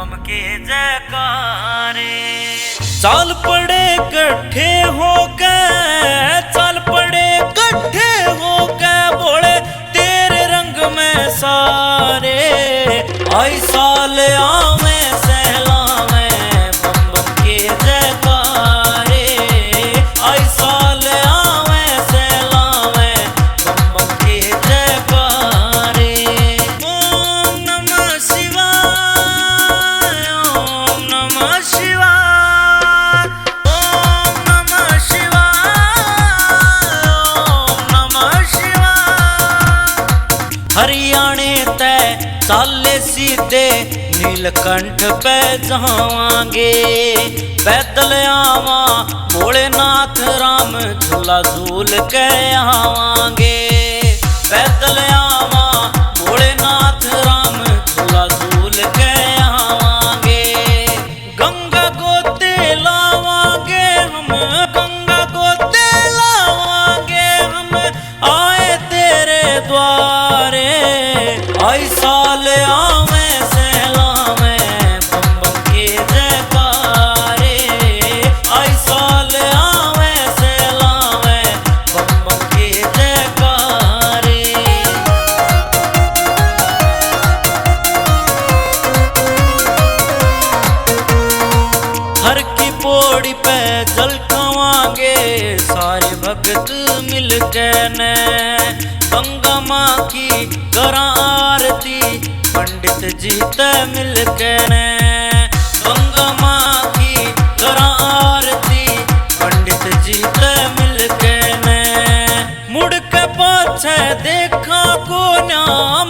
बम के जयकारे। चाल पड़े कट्ठे हो गए, चाल पड़े कट्ठे हो गए, बोले तेरे रंग में सारे। आई साल आवे सहलावे बम बम के जयकारे। आई साल आवे सहलावे बम बम के जयकारे। ओम नमः शिवाय, ओम नमः शिवाय, ओम नमः शिवाय, ओम नमः शिवाय। हरियाणे तय चाले सीधे नीलकंठ पे जावांगे, पैदल आवा भोलेनाथ राम झूला झूल के आवांगे। पैदल आवा भोलेनाथ राम झूला झूल के आवांगे। गंगा गोते लावांगे हम, गंगा गोते लावांगे हम, आए तेरे द्वारे। आई साल आवे सहलावे बम बम के जयकारे। आई साल आवे सहलावे बम बम के जयकारे। हर की पौड़ी पे जल खावांगे सारे भगत मिल के ने। गंगा माँ की करा आरती पंडित जी ते मिल के ने। गंगा माँ की करा आरती पंडित जी ते मिल के ने। मुड़ के पाछे देखा को ना,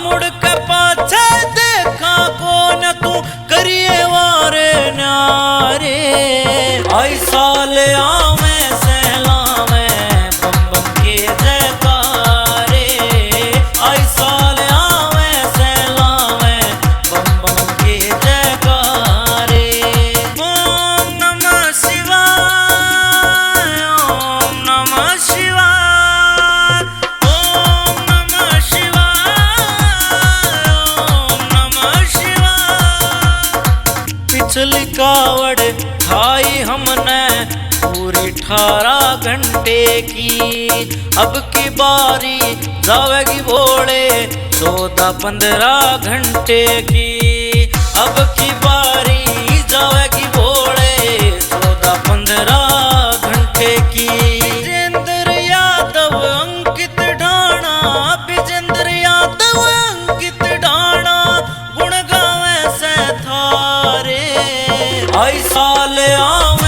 मुड़ के पाछे देखा को न, तू करिए वारे न्यारे। आई साल आवे सहलावे बम बम के जयकारे। आई साल आवे सहलावे बम बम के जयकारे। ओम नमः शिवाय, ओम नमः शिवाय, ओम नमः शिवाय, ओम नमः शिवाय। पिछली कावड़ ठाई हमने पूरी 18 घंटे की, अब की बारी जावेगी भोले 14-15 घंटे की। अब की बारी जावेगी भोले 14-15 घंटे की। विजेंद्र यादव अंकित ढाणा, विजेंद्र यादव अंकित ढाणा, गुण गावे से थारे। आई साल आवे